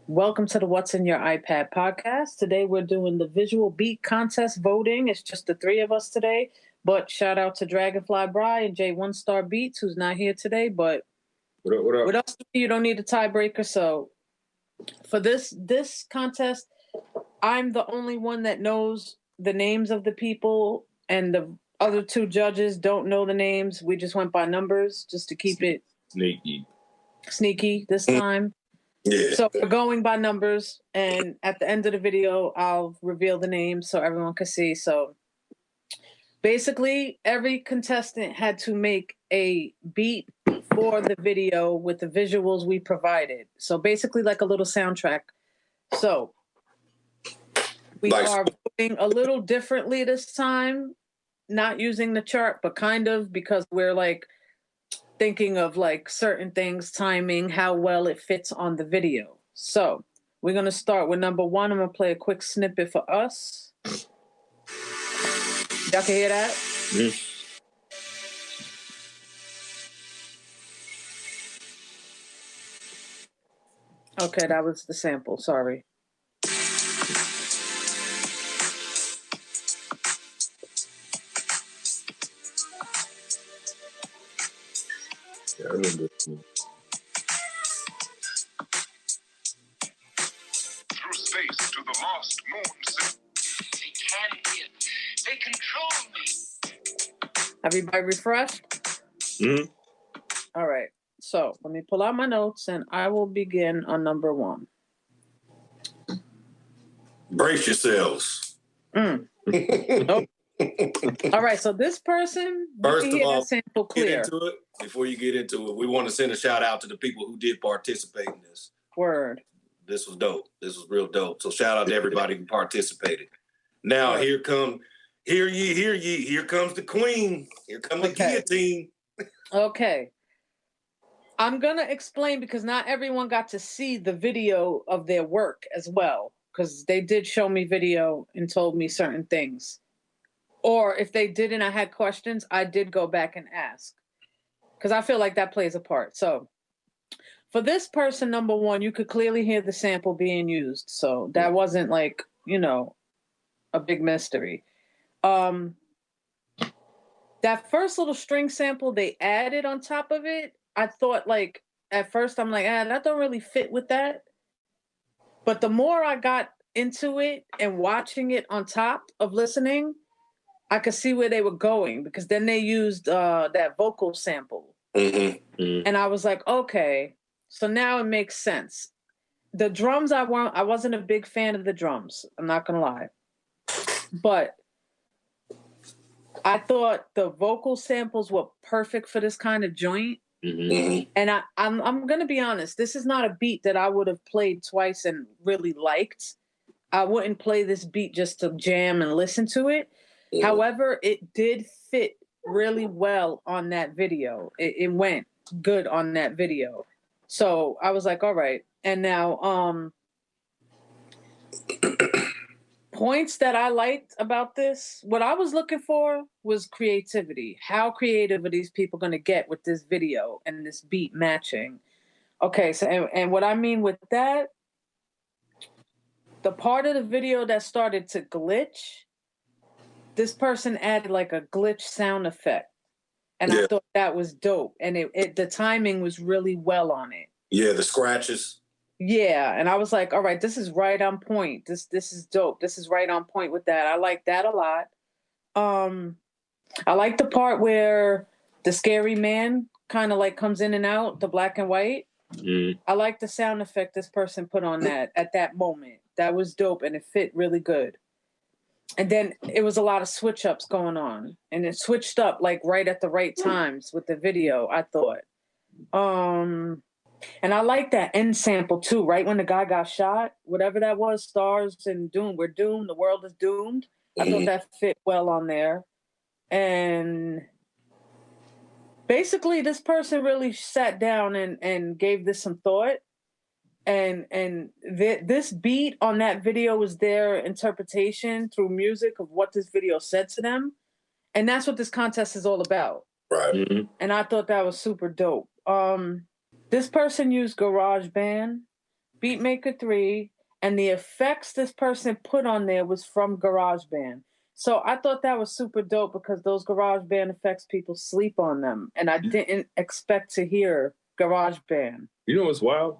Welcome to the What's in Your iPad podcast. Today we're doing the visual beat contest voting. It's just the three of us today, but shout out to DragonFlyBry and J1StarBeatz, who's not here today, but what up? With us, you don't need a tiebreaker. So for this contest, I'm the only one that knows the names of the people, and the other two judges don't know the names. We just went by numbers just to keep it sneaky this time. Yeah. So we're going by numbers, and at the end of the video, I'll reveal the names so everyone can see. So basically, every contestant had to make a beat for the video with the visuals we provided. So basically like a little soundtrack. So we are voting a little differently this time, not using the chart, but kind of, because we're like thinking of like certain things, timing, how well it fits on the video. So we're going to start with number one. I'm going to play a quick snippet for us. Y'all can hear that? Mm-hmm. Okay, that was the sample. Sorry. Yeah, I remember. Through space to the lost moon. They can hear. They control me. Everybody refreshed? Mm-hmm. All right. So let me pull out my notes, and I will begin on number one. Brace yourselves. Nope. All right. So this person, First you of hear all, that sample clear. get into it. Before you get into it, we want to send a shout out to the people who did participate in this. Word. This was dope. This was real dope. So shout out to everybody who participated. Now Word. hear ye. Here comes the queen. Here comes the guillotine. Okay. I'm going to explain, because not everyone got to see the video of their work as well, because they did show me video and told me certain things. Or if they didn't, I had questions, I did go back and ask, because I feel like that plays a part. So for this person, number one, you could clearly hear the sample being used. So that wasn't like, a big mystery. That first little string sample they added on top of it, I thought, like, at first I'm like, that don't really fit with that. But the more I got into it and watching it on top of listening, I could see where they were going, because then they used that vocal sample. Mm-hmm. Mm-hmm. And I was like, okay, so now it makes sense. The drums, I wasn't a big fan of the drums. I'm not going to lie. But I thought the vocal samples were perfect for this kind of joint. Mm-hmm. And I'm going to be honest, this is not a beat that I would have played twice and really liked. I wouldn't play this beat just to jam and listen to it. Yeah. However, it did fit really well on that video. It went good on that video. So I was like, all right. And now, points that I liked about this, what I was looking for was creativity. How creative are these people going to get with this video and this beat matching? Okay, so and what I mean with that, the part of the video that started to glitch, this person added like a glitch sound effect. And I thought that was dope. And the timing was really well on it. Yeah, the scratches. Yeah, and I was like, all right, this is right on point. This is dope. This is right on point with that. I like that a lot. I like the part where the scary man kind of like comes in and out, the black and white. Mm. I like the sound effect this person put on that at that moment. That was dope, and it fit really good. And then it was a lot of switch ups going on, and it switched up like right at the right times with the video, I thought. And I like that end sample too, right when the guy got shot, whatever that was, stars and doom, we're doomed, the world is doomed. I thought that fit well on there. And basically this person really sat down and gave this some thought. And this beat on that video was their interpretation through music of what this video said to them. And that's what this contest is all about. Right. Mm-hmm. And I thought that was super dope. This person used Garageband, Beatmaker 3, and the effects this person put on there was from GarageBand. So I thought that was super dope because those GarageBand effects, people sleep on them. And I didn't expect to hear GarageBand. You know what's wild?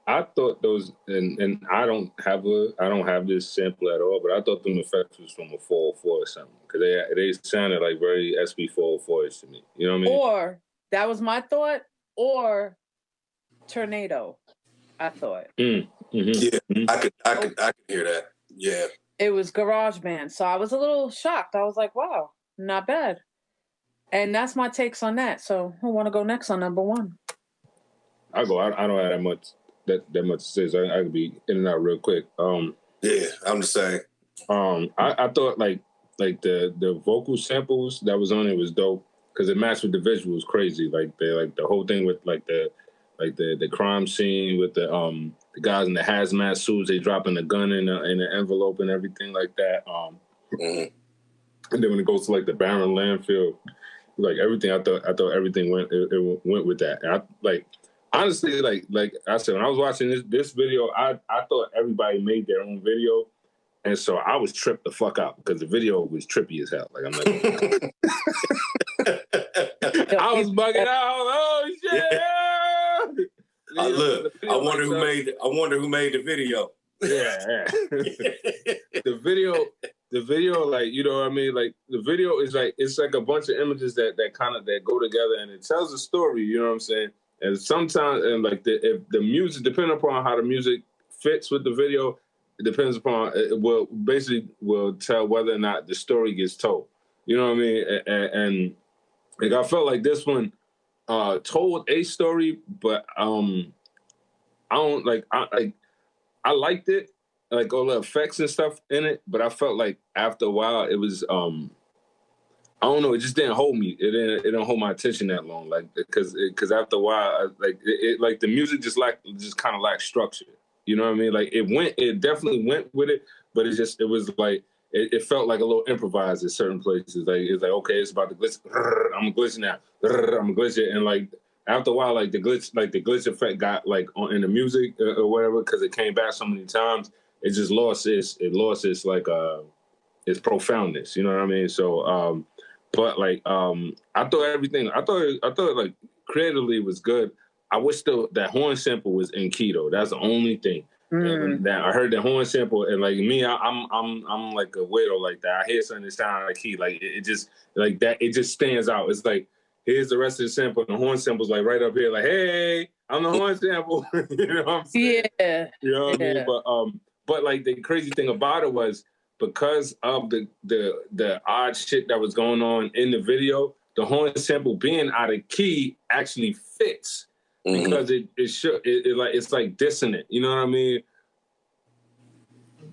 I thought those, and I don't have this sample at all, but I thought them effects was from a 404 or something because they sounded like very SB 404ish to me. You know what I mean? Or that was my thought, or Tornado. I thought. Yeah, I could hear that. Yeah. It was GarageBand, so I was a little shocked. I was like, "Wow, not bad." And that's my takes on that. So, who want to go next on number 1? I go. I don't have that much to say. So I could be in and out real quick. Yeah, I'm the same. I thought like the vocal samples that was on it was dope because it matched with the visuals crazy. Like the whole thing with the crime scene with the guys in the hazmat suits, they dropping the gun in the envelope and everything like that. And then when it goes to like the barren landfill, like everything, I thought everything went with that. And I like honestly, like I said, when I was watching this video, I thought everybody made their own video. And so I was tripped the fuck out because the video was trippy as hell. Like I'm like, I was bugging out. Oh shit! Yeah. Look, I wonder who made the video. Yeah. The video, like, you know what I mean? Like the video is like it's like a bunch of images that go together and it tells a story. You know what I'm saying? And sometimes, and like if the music, depending upon how the music fits with the video, it depends upon it will tell whether or not the story gets told. You know what I mean? And like I felt like this one told a story, but I don't like I liked it, like all the effects and stuff in it, but I felt like after a while it was I don't know, it just didn't hold me. It didn't hold my attention that long, like because after a while, like the music just kind of lacked structure. You know what I mean? Like it definitely went with it, but it felt like a little improvised at certain places. Like it's like, okay, it's about to glitch. I'm glitching now. I'm glitching, and like after a while, like the glitch effect got like in the music or whatever because it came back so many times. It just lost its like its profoundness. You know what I mean? So. But like, I thought like creatively it was good. I wish that horn sample was in key though. That's the only thing. That I heard the horn sample and like me, I'm like a widow like that. I hear something that sounds like key, like it just like that. It just stands out. It's like here's the rest of the sample. And the horn sample's like right up here, like hey, I'm the horn sample. You know what I'm saying? Yeah. You know what I mean? But like the crazy thing about it was, because of the odd shit that was going on in the video, the horn sample being out of key actually fits because it's like dissonant. You know what I mean?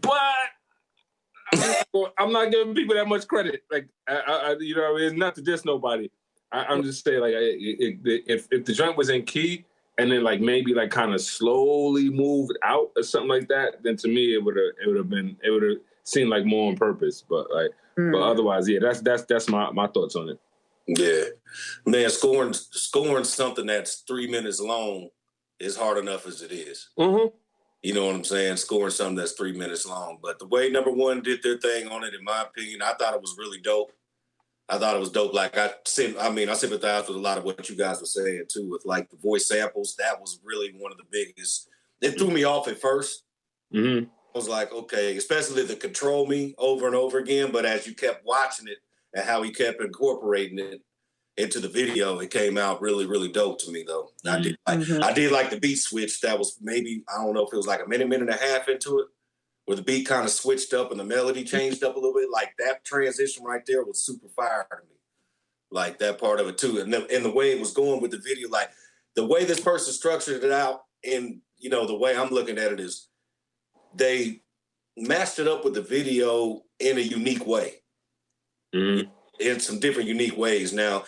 But I'm not giving people that much credit. Like I you know what I mean? It's not to diss nobody. I'm just saying like if the joint was in key and then like maybe like kind of slowly moved out or something like that, then to me it would have seemed like more on purpose, but like, but otherwise, yeah, that's my thoughts on it. Yeah, man, scoring something that's 3 minutes long is hard enough as it is. You know what I'm saying? Scoring something that's 3 minutes long, but the way number 1 did their thing on it, in my opinion, I thought it was really dope. I thought it was dope. Like I sympathize with a lot of what you guys were saying too, with like the voice samples. That was really one of the biggest. It threw me off at first. I was like, okay, especially the control me over and over again. But as you kept watching it and how he kept incorporating it into the video, it came out really, really dope to me, though. I did like the beat switch. That was maybe, I don't know if it was like a minute and a half into it, where the beat kind of switched up and the melody changed up a little bit. Like that transition right there was super fire to me. Like that part of it too. And the way it was going with the video, like the way this person structured it out, and you know, the way I'm looking at it is, they matched it up with the video in a unique way. In some different unique ways. Now,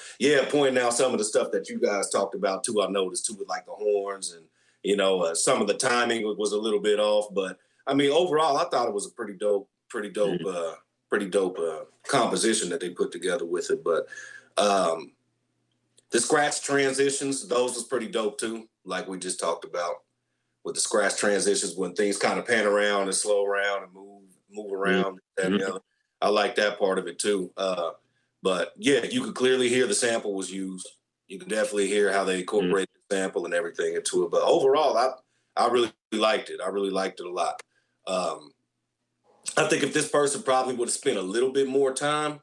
pointing out some of the stuff that you guys talked about too, I noticed too, with like the horns and, you know, some of the timing was a little bit off. But I mean, overall, I thought it was a pretty dope composition that they put together with it. But the scratch transitions, those was pretty dope too, like we just talked about. with the scratch transitions when things kind of pan around and slow around and move around and the other. I like that part of it too. But yeah, you could clearly hear the sample was used. You can definitely hear how they incorporated the sample and everything into it. But overall, I really liked it. I really liked it a lot. I think if this person probably would have spent a little bit more time,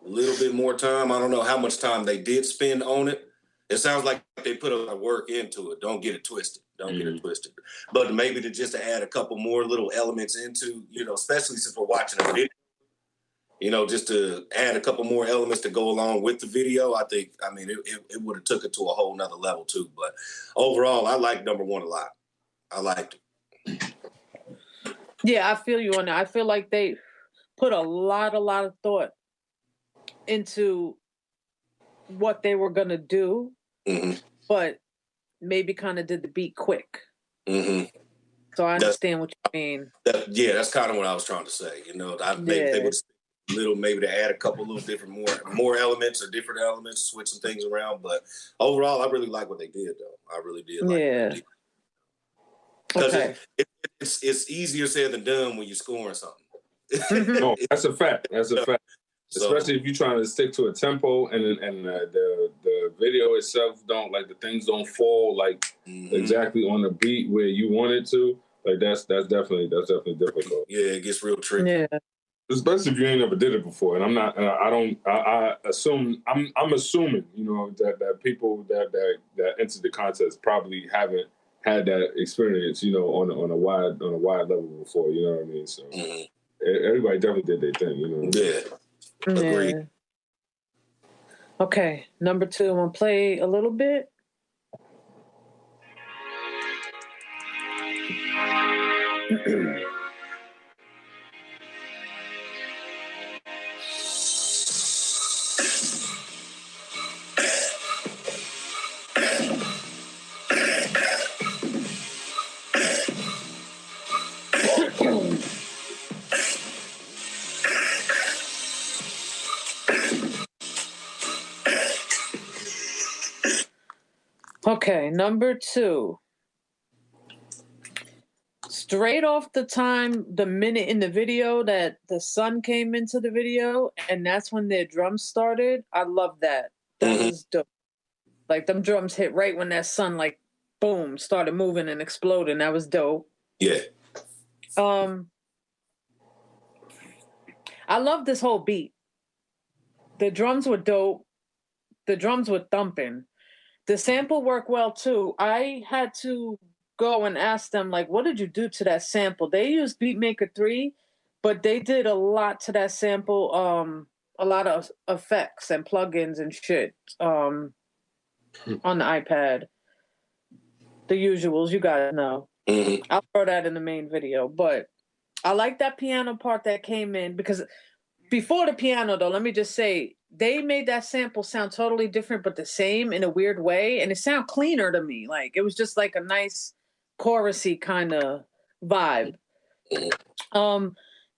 I don't know how much time they did spend on it. It sounds like they put a lot of work into it. Don't get it twisted. But maybe to just add a couple more little elements into, especially since we're watching a video, just to add a couple more elements to go along with the video. It would have took it to a whole nother level too. But overall, I like number one a lot. I liked it. Yeah, I feel you on that. I feel like they put a lot of thought into what they were gonna do, but maybe kind of did the beat quick. So I understand what you mean. That's kind of what I was trying to say. They would maybe to add a couple little different more elements or different elements, switch some things around. But overall, I really like what they did, though. I really did like what they did. Because it's easier said than done when you're scoring something. No, that's a fact. That's a fact. Especially if you're trying to stick to a tempo and the video itself the things don't fall exactly on the beat where you want it to. Like that's definitely difficult. Yeah, it gets real tricky. Yeah. Especially if you ain't never did it before. And I'm assuming that people that entered the contest probably haven't had that experience, on a wide level before, you know what I mean? So everybody definitely did their thing, Yeah. Agreed. Yeah. Okay, number 2, I'm gonna play a little bit. Okay, number 2. Straight off the minute in the video that the sun came into the video, and that's when their drums started. I love that. That was dope. Like, them drums hit right when that sun, boom, started moving and exploding. That was dope. Yeah. I love this whole beat. The drums were dope. The drums were thumping. The sample worked well too. I had to go and ask them, what did you do to that sample? They used Beatmaker 3, but they did a lot to that sample, a lot of effects and plugins and shit on the iPad. The usuals, you guys know. I'll throw that in the main video. But I like that piano part that came in, because before the piano, though, let me just say, they made that sample sound totally different, but the same in a weird way. And it sounded cleaner to me. It was just a nice chorusy kind of vibe.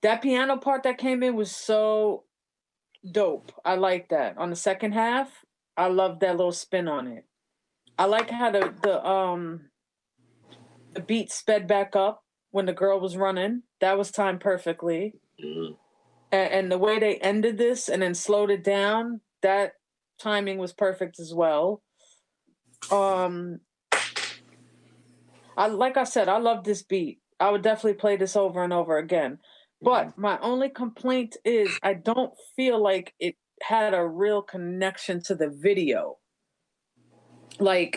That piano part that came in was so dope. I like that. On the second half, I love that little spin on it. I like how the beat sped back up when the girl was running. That was timed perfectly. And the way they ended this and then slowed it down, that timing was perfect as well. Like I said, I love this beat. I would definitely play this over and over again. But my only complaint is I don't feel like it had a real connection to the video. And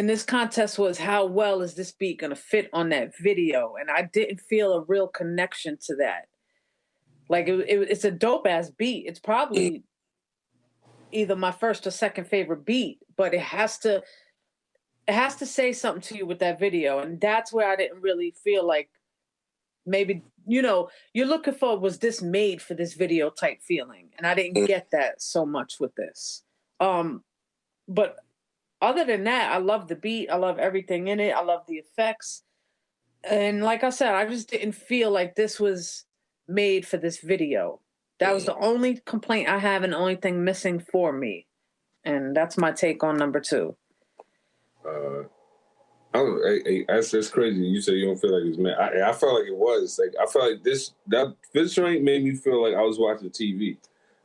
this contest was, how well is this beat going to fit on that video? And I didn't feel a real connection to that. It's a dope ass beat. It's probably either my first or second favorite beat, but it has to say something to you with that video. And that's where I didn't really feel like maybe, you're looking for, was this made for this video type feeling? And I didn't get that so much with this. But other than that, I love the beat. I love everything in it. I love the effects. And like I said, I just didn't feel like this was made for this video. That was the only complaint I have and the only thing missing for me. And that's my take on number 2. That's crazy. You say you don't feel like it's mad. I felt like it was. Like I felt like this joint made me feel like I was watching TV.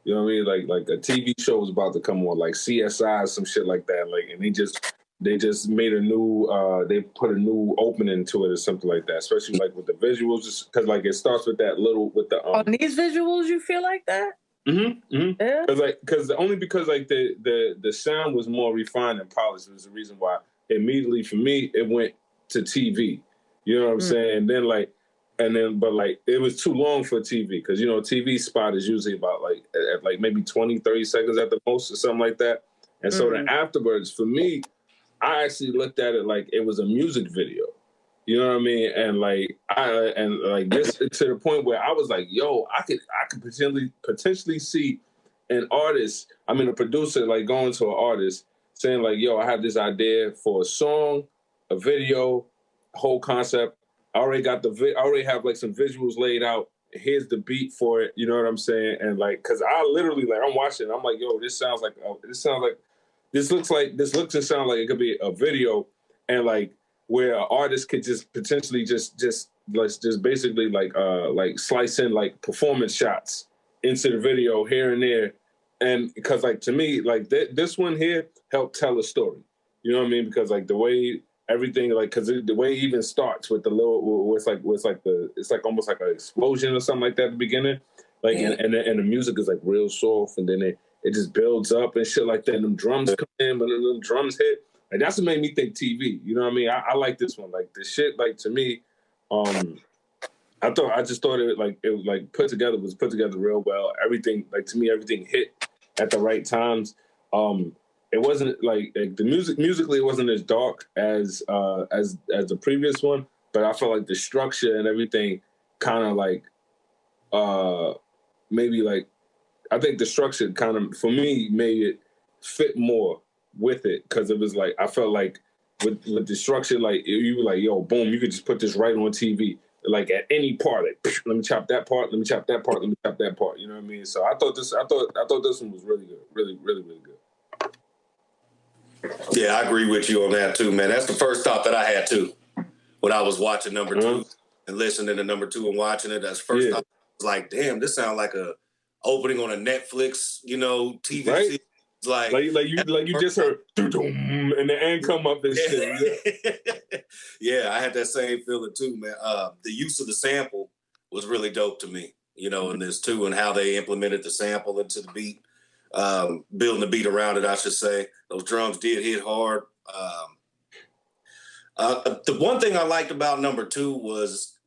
You know what I mean? Like a TV show was about to come on, like CSI, some shit like that. Like, and they just made a new. They put a new opening to it or something like that. Especially like with the visuals, just because like it starts with that little with the. On these visuals, you feel like that? Yeah. Because only because like the sound was more refined and polished was the reason why immediately for me it went to TV. You know what I'm saying? And then but like it was too long for TV because you know TV spot is usually about like at like maybe 20-30 seconds at the most or something like that. And so then afterwards for me, I actually looked at it like it was a music video. You know what I mean? And like this to the point where I was like, yo, I could potentially see an artist, a producer, like going to an artist saying like, yo, I have this idea for a song, a video, whole concept. I already have like some visuals laid out. Here's the beat for it. You know what I'm saying? And like, cause I literally like, I'm watching it, I'm like, yo, this looks and sounds like it could be a video, and like where an artist could just potentially just basically like slice in like performance shots into the video here and there. And because like to me, like this one here helped tell a story. You know what I mean? Because like the way everything, like, because the way it even starts with the little, it's like almost like an explosion or something like that at the beginning. Like, and the music is like real soft, and then it just builds up and shit like that. And them drums come in, but then them drums hit. Like that's what made me think TV. You know what I mean? I like this one. Like the shit, like to me, I just thought it was like put together real well. Everything, like to me, everything hit at the right times. It wasn't like the musically it wasn't as dark as the previous one, but I felt like the structure and everything kind of like maybe like I think the structure kind of for me made it fit more with it because it was like I felt like with the structure, like you were like, yo, boom, you could just put this right on TV. Like at any part, like let me chop that part, let me chop that part, let me chop that part. You know what I mean? So I thought this one was really good, really good. Yeah, I agree with you on that too, man. That's the first thought that I had too when I was watching number two and listening to number two and watching it. That's the first thought. I was like, damn, this sounds like a opening on a Netflix, TV series. Like you just heard and the end come up and shit. Yeah, I had that same feeling too, man. The use of the sample was really dope to me, in this too, and how they implemented the sample into the beat, building the beat around it, I should say. Those drums did hit hard. The one thing I liked about number two was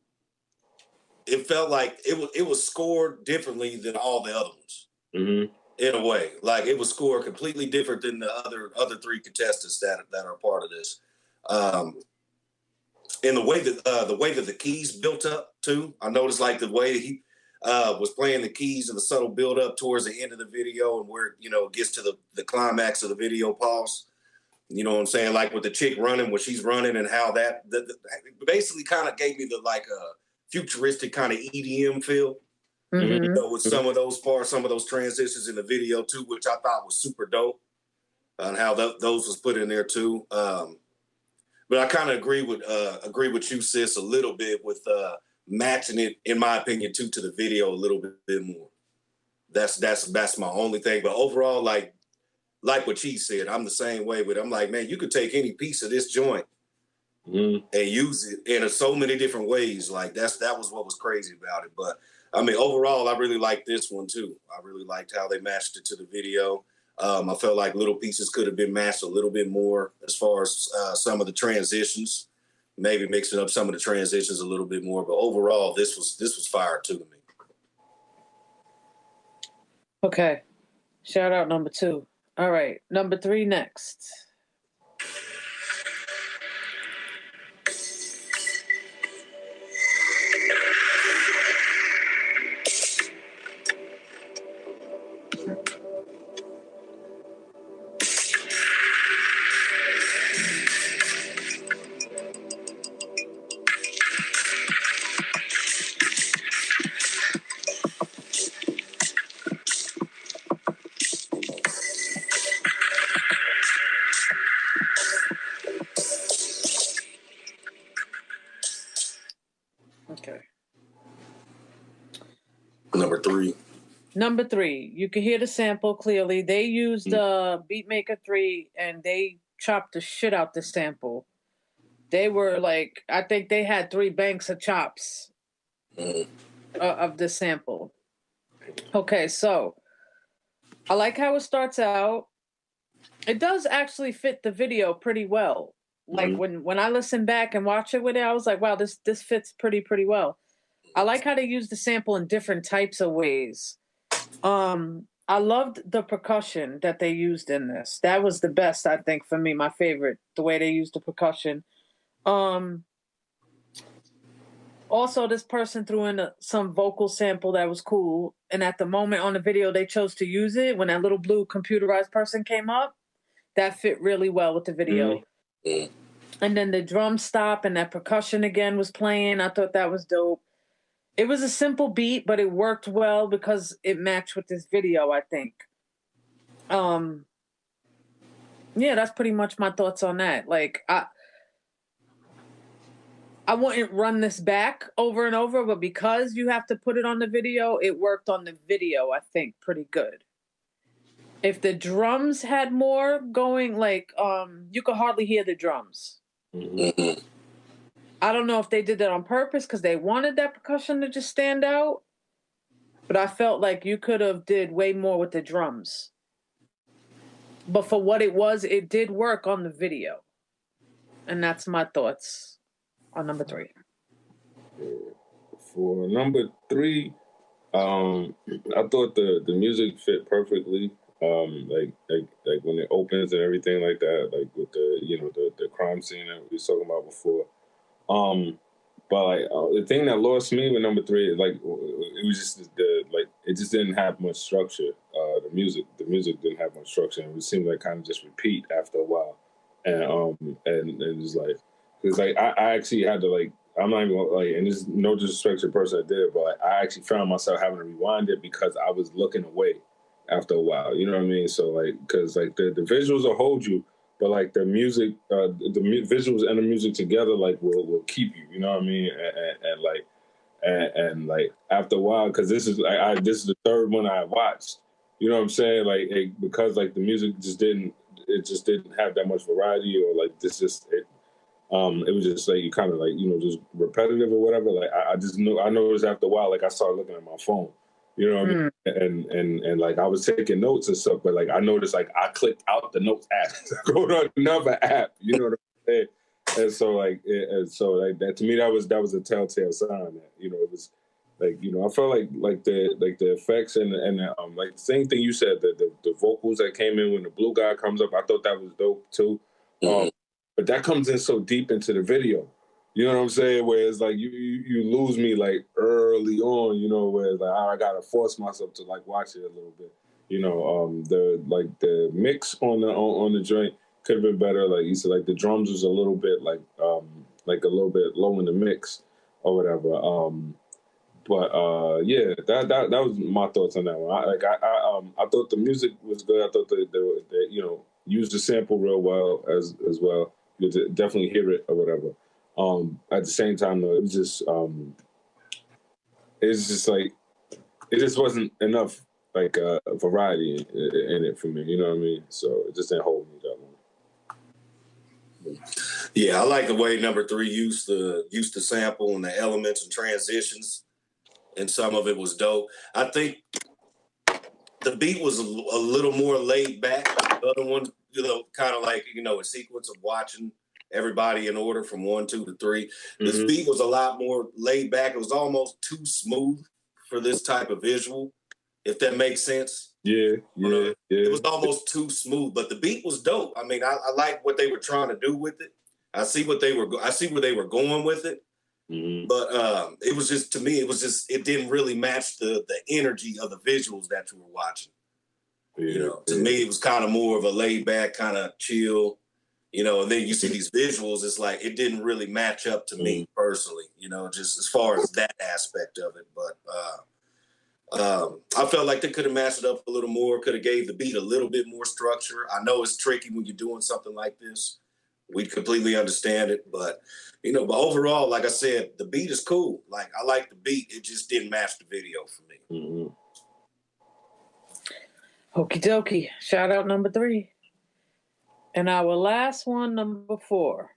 it felt like it was scored differently than all the other ones. Mm-hmm. In a way, like it was scored completely different than the other three contestants that are part of this. And the way that the keys built up too, I noticed like the way he was playing the keys and the subtle build up towards the end of the video and where it gets to the climax of the video pause. You know what I'm saying? Like with the chick running, when she's running, and how that basically kind of gave me the like a futuristic kind of EDM feel. Mm-hmm. With some of those parts, some of those transitions in the video too, which I thought was super dope, and how those was put in there too. But I kind of agree with you, sis, a little bit with matching it, in my opinion, too, to the video a little bit more. That's my only thing. But overall, like what Cheez said, I'm the same way with it. I'm like, man, you could take any piece of this joint and use it in so many different ways. Like that was what was crazy about it. But I mean, overall, I really liked this one too. I really liked how they matched it to the video. I felt like little pieces could have been matched a little bit more as far as some of the transitions, maybe mixing up some of the transitions a little bit more. But overall, this was fire too to me. Okay. Shout out number two. All right. Number three next. Number 3, you can hear the sample clearly. They used Beatmaker 3 and they chopped the shit out the sample. They were like, I think they had 3 banks of chops of the sample. Okay, so I like how it starts out. It does actually fit the video pretty well. Like when I listen back and watch it with it, I was like, wow, this fits pretty well. I like how they use the sample in different types of ways. I loved the percussion that they used in this. That was the best, I think, for me, my favorite, the way they used the percussion. Also, this person threw in some vocal sample that was cool. And at the moment on the video, they chose to use it. When that little blue computerized person came up, that fit really well with the video. And then the drum stop and that percussion again was playing. I thought that was dope. It was a simple beat, but it worked well because it matched with this video, I think. Yeah, that's pretty much my thoughts on that. Like, I wouldn't run this back over and over, but because you have to put it on the video, it worked on the video, I think, pretty good. If the drums had more going, like, you could hardly hear the drums. I don't know if they did that on purpose because they wanted that percussion to just stand out, but I felt like you could have did way more with the drums. But for what it was, it did work on the video. And that's my thoughts on number 3. For number 3, I thought the music fit perfectly. Like when it opens and everything like that, like with the crime scene that we was talking about before. But like the thing that lost me with number 3 is like it was just it just didn't have much structure. The music didn't have much structure. It seemed like kind of just repeat after a while, and it's like because like I actually had to like I'm not even like, and this is no disrespect to the person that did it, but like, I actually found myself having to rewind it because I was looking away after a while. You know what I mean? So like because like the visuals will hold you. But like the music, the visuals and the music together, like will keep you. You know what I mean? And like after a while, because this is the 3rd one I watched. You know what I'm saying? Like because like the music just didn't have that much variety, or like it was just like you kind of like just repetitive or whatever. Like I noticed after a while, like I started looking at my phone. You know what I mean? And like I was taking notes and stuff, but like I noticed like I clicked out the notes app, go to another app. You know what I'm saying? And so like that to me that was a telltale sign that it was like I felt like the effects and like the same thing you said, the vocals that came in when the blue guy comes up, I thought that was dope too. But that comes in so deep into the video. You know what I'm saying? Where it's like you lose me like early on, where it's like I gotta force myself to like watch it a little bit. The mix on the joint could have been better. Like you said, like the drums was a little bit like a little bit low in the mix or whatever. Yeah, that was my thoughts on that one. I thought the music was good. I thought they used the sample real well as well. You could definitely hear it or whatever. At the same time, though, it was just like it just wasn't enough like variety in it for me. You know what I mean? So it just didn't hold me that long. Yeah, I like the way number 3 used the sample and the elements and transitions, and some of it was dope. I think the beat was a little more laid back. The other one, kind of like a sequence of watching everybody in order from 1, 2 to 3. This beat was a lot more laid back. It was almost too smooth for this type of visual, if that makes sense. Yeah. It was almost too smooth, but the beat was dope. I mean, I like what they were trying to do with it. I see where they were going with it. But it was just, to me, it didn't really match the energy of the visuals that you were watching. To me, it was kind of more of a laid back, kind of chill. And then you see these visuals, it's like it didn't really match up to me personally, just as far as that aspect of it. But I felt like they could have matched it up a little more, could have gave the beat a little bit more structure. I know it's tricky when you're doing something like this. We completely understand it, but but overall, like I said, the beat is cool. Like I like the beat, it just didn't match the video for me. Okie dokie. Shout out number 3. And our last one, number 4.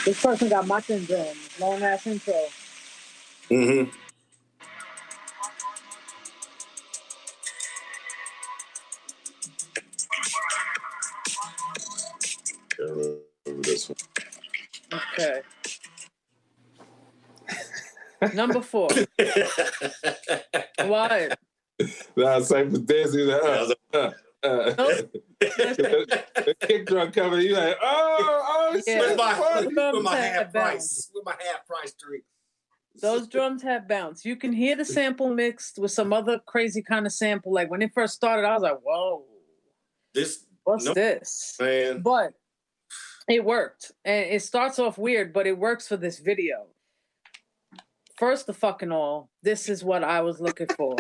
This person got my syndrome. Long ass intro. Mm-hmm. This one. Okay. Number 4. What? Nah, Cypher dancing. The kick drum coming. You like, oh, yeah. With my half price drink. Those drums have bounce. You can hear the sample mixed with some other crazy kind of sample. Like when it first started, I was like, whoa. What's this? Man. But it worked. And it starts off weird, but it works for this video. First of fucking all, this is what I was looking for.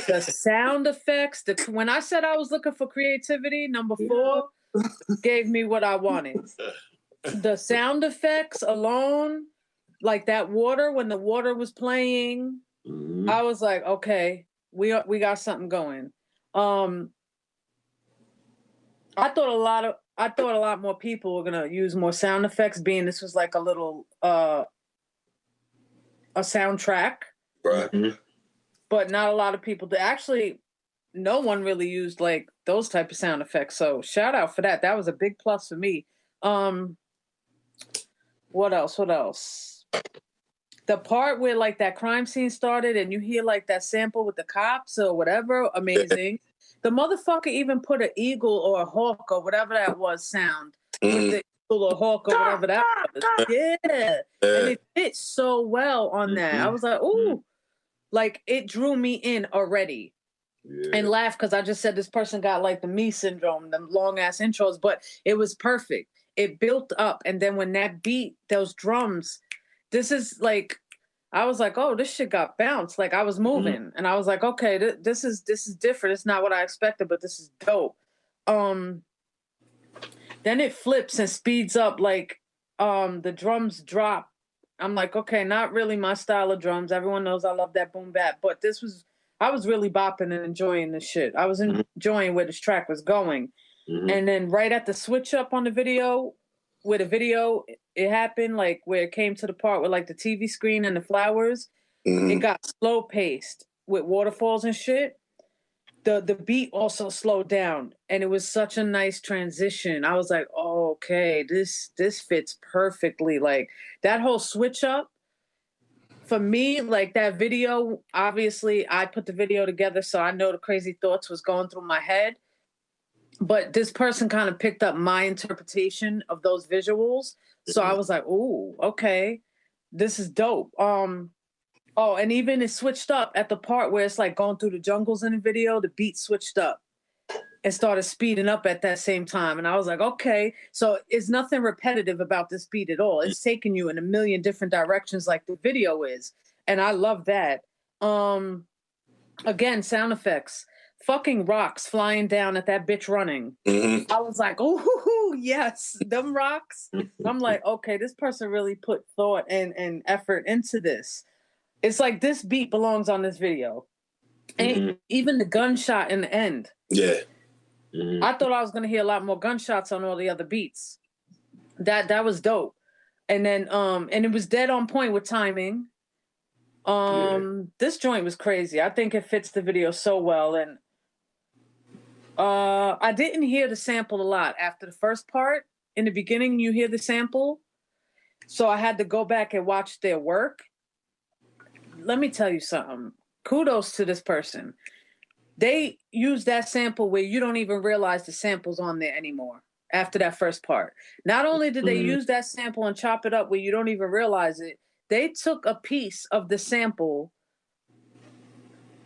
The sound effects. When I said I was looking for creativity, number 4 gave me what I wanted. The sound effects alone, like that water, when the water was playing, I was like, okay, we got something going. I thought a lot more people were gonna use more sound effects, being this was like a little a soundtrack, right? But not a lot of people. Actually, no one really used like those type of sound effects. So shout out for that. That was a big plus for me. What else? The part where like that crime scene started and you hear like that sample with the cops or whatever, amazing. The motherfucker even put an eagle or a hawk or whatever that was sound with the eagle or hawk or whatever that was. Yeah. And it fit so well on that. I was like, ooh, like it drew me in already. Yeah. And laugh because I just said this person got like the me syndrome, the long ass intros, but it was perfect. It built up, and then when that beat, those drums, this is like, I was like, oh, this shit got bounced. Like I was moving, and I was like, okay, this is different. It's not what I expected, but this is dope. Then it flips and speeds up, like the drums drop. I'm like, okay, not really my style of drums. Everyone knows I love that boom bap, but I was really bopping and enjoying this shit. I was enjoying where this track was going. And then right at the switch up on the video, where the video, it happened, like where it came to the part with like the TV screen and the flowers, it got slow paced with waterfalls and shit. The beat also slowed down, and it was such a nice transition. I was like, oh, okay, this fits perfectly. Like that whole switch up, for me, like that video, obviously I put the video together, so I know the crazy thoughts was going through my head. But this person kind of picked up my interpretation of those visuals. So I was like, ooh, okay, this is dope. Oh, and even it switched up at the part where it's like going through the jungles in the video, the beat switched up and started speeding up at that same time. And I was like, okay, so it's nothing repetitive about this beat at all. It's taking you in a million different directions like the video is. And I love that. Again, sound effects. Fucking rocks flying down at that bitch running. I was like, oh, yes, them rocks. I'm like, okay, this person really put thought and effort into this. It's like this beat belongs on this video. And even the gunshot in the end. Yeah. I thought I was going to hear a lot more gunshots on all the other beats. That was dope. And then, and it was dead on point with timing. This joint was crazy. I think it fits the video so well. And I didn't hear the sample a lot after the first part. In the beginning, you hear the sample. So I had to go back and watch their work. Let me tell you something. Kudos to this person. They use that sample where you don't even realize the sample's on there anymore. after that first part. Not only did they use that sample and chop it up where you don't even realize it, they took a piece of the sample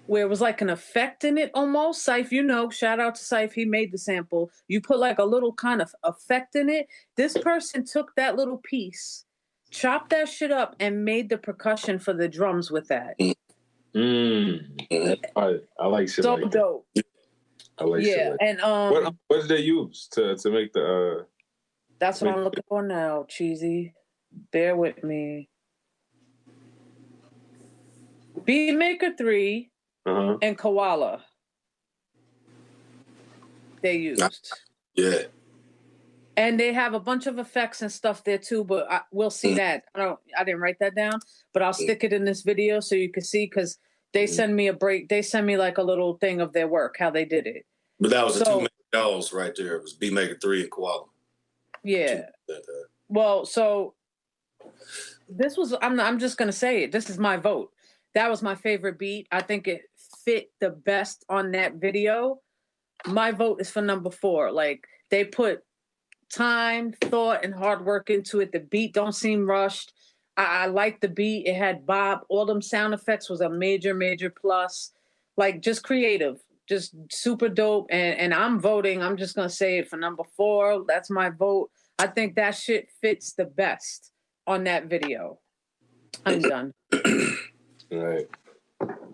where it was like an effect in it almost. Cypha, you know, shout out to Cypha, he made the sample. You put like a little kind of effect in it. This person took that little piece, chopped that shit up, and made the percussion for the drums with that. I like shit so like that. Dope. I like shit like and what did they use to make the that's what I'm looking for now, Cheesy. Bear with me. Beatmaker 3 and Koala. They used. Yeah. And they have a bunch of effects and stuff there too, but we'll see that. I didn't write that down, but I'll stick it in this video so you can see, because they send me a break. They send me like a little thing of their work, how they did it. But that was the two main dolls right there. It was Beatmaker 3 and Koala. Yeah. Well, so this was, I'm just going to say it. This is my vote. That was my favorite beat. I think it fit the best on that video. My vote is for number 4. Like, they put time, thought, and hard work into it. The beat don't seem rushed. I like the beat. It had bop. All them sound effects was a major, major plus. Like, just creative. Just super dope. And I'm voting. I'm just going to say it for number 4. That's my vote. I think that shit fits the best on that video. I'm done. All right.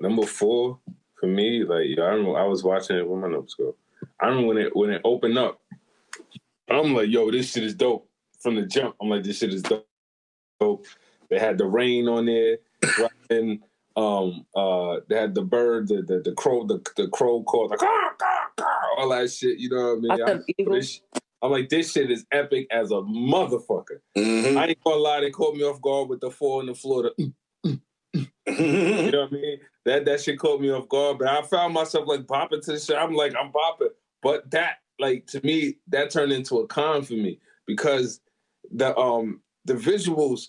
Number 4 for me, like, I remember I was watching it. Where my notes go? I remember when it opened up, I'm like, yo, this shit is dope. From the jump, I'm like, this shit is dope. They had the rain on there, right? And they had the bird, the crow called like all that shit. You know what I mean? I'm like, this shit is epic as a motherfucker. I ain't gonna lie, they caught me off guard with the 4 on the floor. You know what I mean? That shit caught me off guard, but I found myself like bopping to the shit. I'm like, I'm bopping, but that, like, to me, that turned into a con for me, because the visuals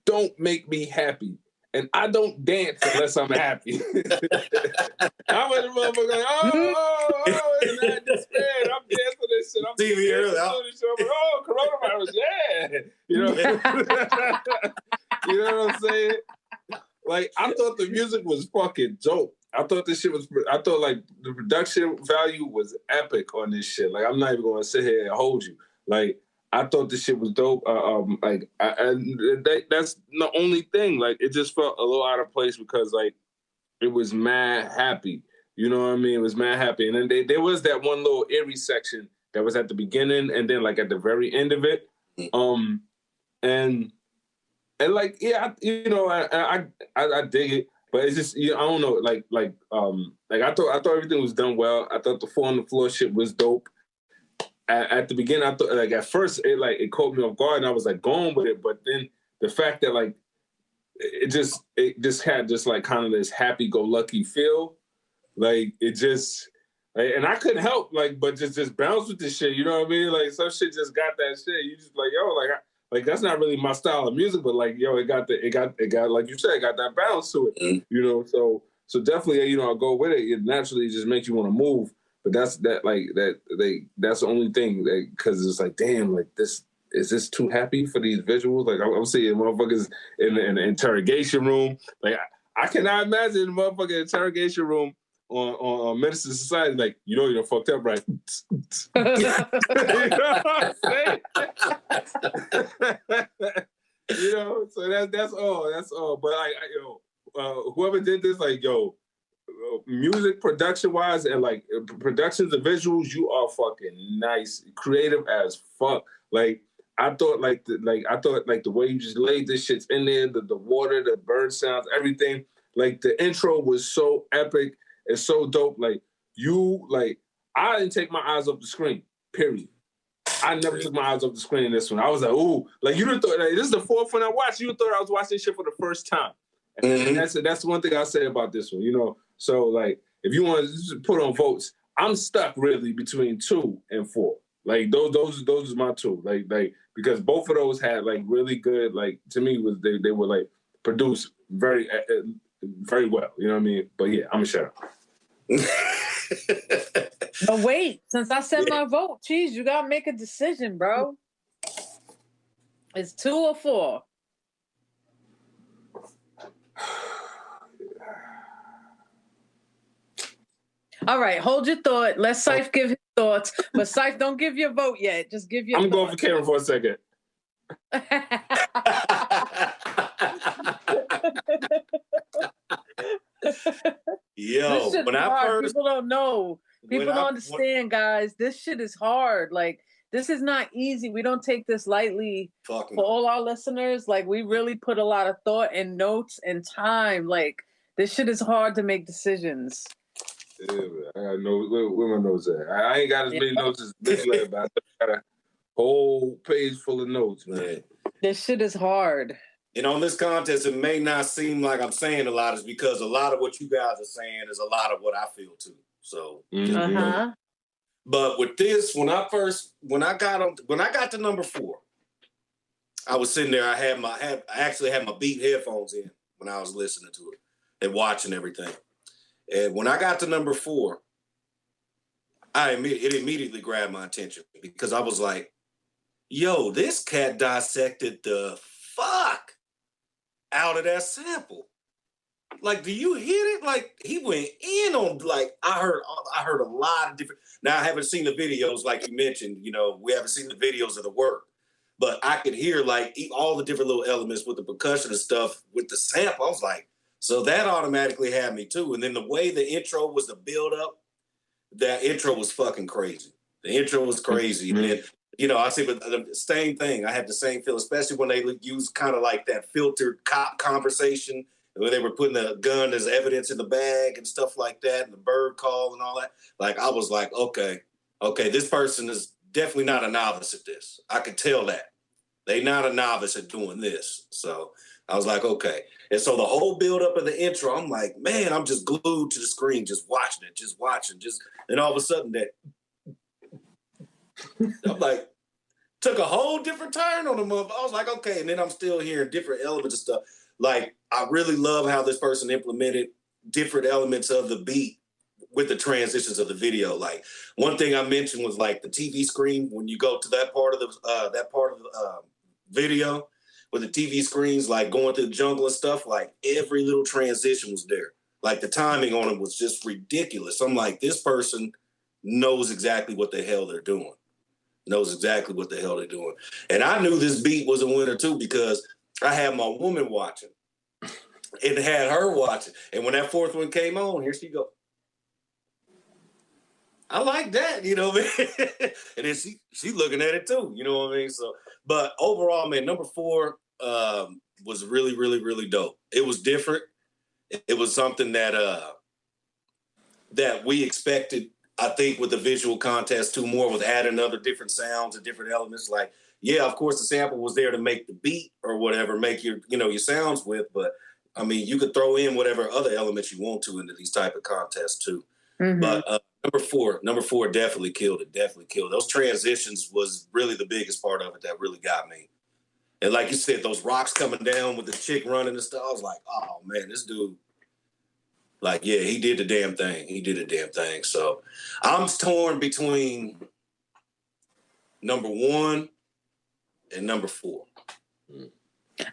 don't make me happy, and I don't dance unless I'm happy. I'm a motherfucker like, oh, it's not despair. I'm dancing this shit. I'm dancing this shit. I'm like, oh, coronavirus, yeah. You know, you know what I'm saying? Like, I thought the music was fucking dope. I thought like the production value was epic on this shit. Like, I'm not even gonna sit here and hold you. Like, I thought this shit was dope. That's the only thing. Like, it just felt a little out of place because, like, it was mad happy. You know what I mean? It was mad happy. And then there was that one little eerie section that was at the beginning and then, like, at the very end of it. And like, yeah, I dig it. But it's just, I don't know, like I thought everything was done well. I thought the 4 on the floor shit was dope. At the beginning, I thought, like, at first it caught me off guard, and I was like going with it. But then the fact that, like, it just had just like kind of this happy-go-lucky feel, like, it just, like, and I couldn't help, like, but just bounce with this shit. You know what I mean? Like, some shit just got that shit. You just like, yo, like that's not really my style of music, but, like, yo, it got like you said, it got that bounce to it, you know. So definitely, I'll go with it. It naturally just makes you want to move. But that's the only thing, because it's like, damn, like, is this too happy for these visuals? Like, I'm seeing motherfuckers in an interrogation room. Like, I cannot imagine a motherfucking interrogation room on Medicine Society, like, you know, you're fucked up, right? You know what I'm saying? You know, so that's all. But, like, whoever did this, like, yo, music production wise and, like, productions and visuals, you are fucking nice, creative as fuck. Like, I thought the way you just laid this shit's in there, the water, the bird sounds, everything. Like, the intro was so epic. It's so dope. Like, I didn't take my eyes off the screen, period. I never took my eyes off the screen in this one. I was like, ooh, like, you done thought, like, this is the 4th one I watched. You thought I was watching this shit for the first time. And that's one thing I'll say about this one, you know? So, like, if you want to put on votes, I'm stuck really between 2 and 4. Like, those are my 2. Like, because both of those had, like, really good, like, to me, they were, like, produced very, very well. You know what I mean? But yeah, I'm a shout out. But wait, since I said my vote, Cheez, you gotta make a decision, bro. It's 2 or 4. All right, hold your thought. Let Cypha give his thoughts. But Cypha, don't give your vote yet. Just give your I'm going for Cameron for a second. Yo, when I first... People don't know. People don't understand, guys. This shit is hard. Like, this is not easy. We don't take this lightly. For all our listeners, like, we really put a lot of thought and notes and time. Like, this shit is hard to make decisions. Yeah, I got where my notes at. I ain't got as many notes as Ms.LeD, but I got a whole page full of notes, man. This shit is hard. And on this contest, it may not seem like I'm saying a lot, is because a lot of what you guys are saying is a lot of what I feel too. So, but with this, when I got to number 4, I was sitting there. I actually had my Beat headphones in when I was listening to it and watching everything. And when I got to number 4, it immediately grabbed my attention because I was like, yo, this cat dissected the fuck out of that sample. Like, do you hear it? Like, he went in on, like, I heard a lot of different... Now, I haven't seen the videos like you mentioned. You know, we haven't seen the videos of the work. But I could hear, like, all the different little elements with the percussion and stuff with the sample. I was like... So that automatically had me too. And then the way the intro was the build up, that intro was fucking crazy. The intro was crazy. And then, you know, I see, but the same thing. I had the same feel, especially when they used kind of like that filtered cop conversation where they were putting the gun as evidence in the bag and stuff like that, and the bird call and all that. Like, I was like, okay, this person is definitely not a novice at this. I could tell that. They not a novice at doing this. So I was like, okay. And so the whole build up of the intro, I'm like, man, I'm just glued to the screen, just watching it, and all of a sudden that, I'm like, took a whole different turn on the mother. I was like, okay. And then I'm still hearing different elements of stuff. Like, I really love how this person implemented different elements of the beat with the transitions of the video. Like, one thing I mentioned was like the TV screen, when you go to that part of the video, with the TV screens, like going through the jungle and stuff, like every little transition was there. Like the timing on it was just ridiculous. I'm like, this person knows exactly what the hell they're doing. And I knew this beat was a winner too, because I had my woman watching and had her watching. And when that 4th one came on, here she go. I like that, you know what I mean? And then she looking at it too, you know what I mean? So, but overall, man, number 4 was really, really, really dope. It was different. It was something that we expected, I think, with the visual contest too, more with adding other different sounds and different elements. Like, yeah, of course, the sample was there to make the beat or whatever, make your sounds with, but I mean, you could throw in whatever other elements you want to into these type of contests too. Mm-hmm. But number four definitely killed it. Those transitions was really the biggest part of it that really got me. And like you said, those rocks coming down with the chick running and stuff, I was like, oh man, this dude, like, yeah, he did the damn thing. So I'm torn between number 1 and number 4.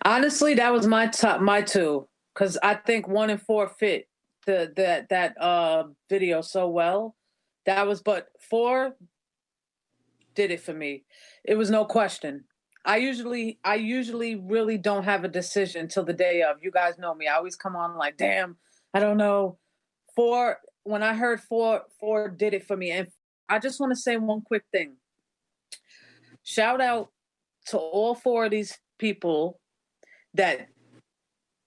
Honestly, that was my 2, because I think 1 and 4 fit that video so well. But 4 did it for me. It was no question. I usually really don't have a decision till the day of. You guys know me. I always come on like, damn, I don't know. 4, when I heard 4 did it for me. And I just want to say one quick thing. Shout out to all 4 of these people that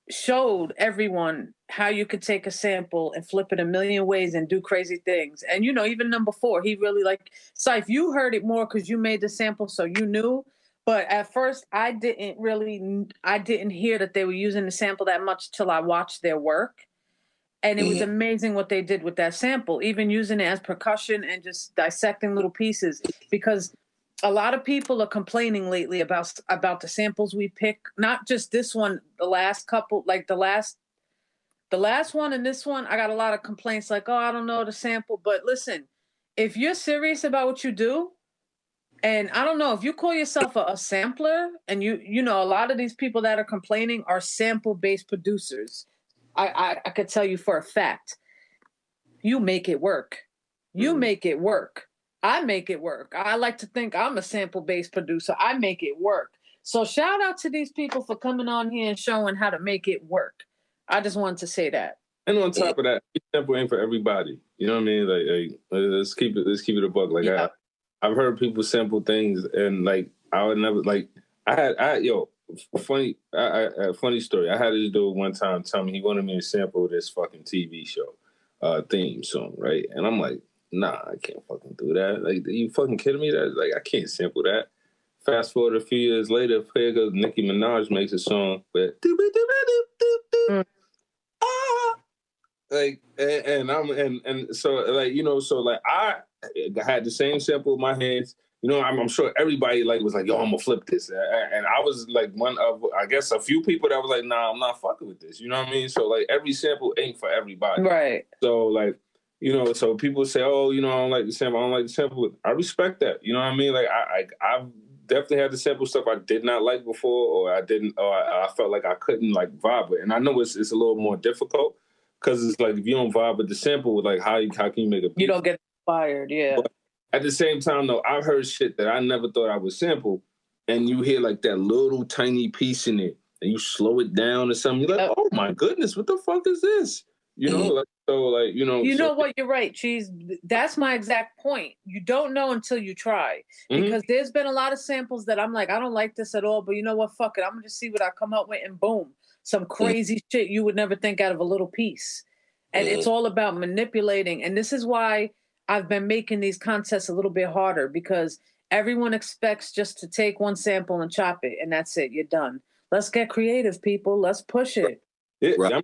showed everyone how you could take a sample and flip it a million ways and do crazy things. And, you know, even number 4, he really like, Cypha, you heard it more because you made the sample, so you knew. But at first, I didn't hear that they were using the sample that much till I watched their work. And it was amazing what they did with that sample, even using it as percussion and just dissecting little pieces. Because a lot of people are complaining lately about the samples we pick. Not just this one, the last couple, like the last one and this one, I got a lot of complaints like, oh, I don't know the sample. But listen, if you're serious about what you do, and I don't know, if you call yourself a sampler, and you know, a lot of these people that are complaining are sample-based producers. I could tell you for a fact, you make it work. You make it work. I make it work. I like to think I'm a sample-based producer. I make it work. So shout out to these people for coming on here and showing how to make it work. I just wanted to say that. And on top of that, sample ain't for everybody. You know what I mean? Like let's keep it a buck. Like I've heard people sample things, and like I would never like. I had funny story. I had this dude one time tell me he wanted me to sample this fucking TV show theme song, right? And I'm like, nah, I can't fucking do that. Like, are you fucking kidding me? That like I can't sample that. Fast forward a few years later, here goes Nicki Minaj makes a song with like, and so like, you know, so like I had the same sample in my hands. You know, I'm sure everybody like was like, yo, I'm gonna flip this, and I was like one of, I guess, a few people that was like, nah, I'm not fucking with this. You know what I mean? So like every sample ain't for everybody, right? So like, you know, so people say, oh, you know, I don't like the sample. I don't like the sample. I respect that. You know what I mean? Like I've definitely had to sample stuff I did not like before, or I felt like I couldn't like vibe with. And I know it's a little more difficult because it's like if you don't vibe with the sample, like how can you make a beat? You don't get inspired, yeah. But at the same time, though, I've heard shit that I never thought I would sample, and you hear like that little tiny piece in it, and you slow it down or something. You're like, oh my goodness, what the fuck is this? You know, like, so like, you know. You know what? You're right, Cheese. That's my exact point. You don't know until you try. Because there's been a lot of samples that I'm like, I don't like this at all, but you know what? Fuck it. I'm going to just see what I come up with, and boom. Some crazy shit you would never think out of a little piece. And it's all about manipulating. And this is why I've been making these contests a little bit harder, because everyone expects just to take one sample and chop it, and that's it. You're done. Let's get creative, people. Let's push it. Yeah, right. I mean,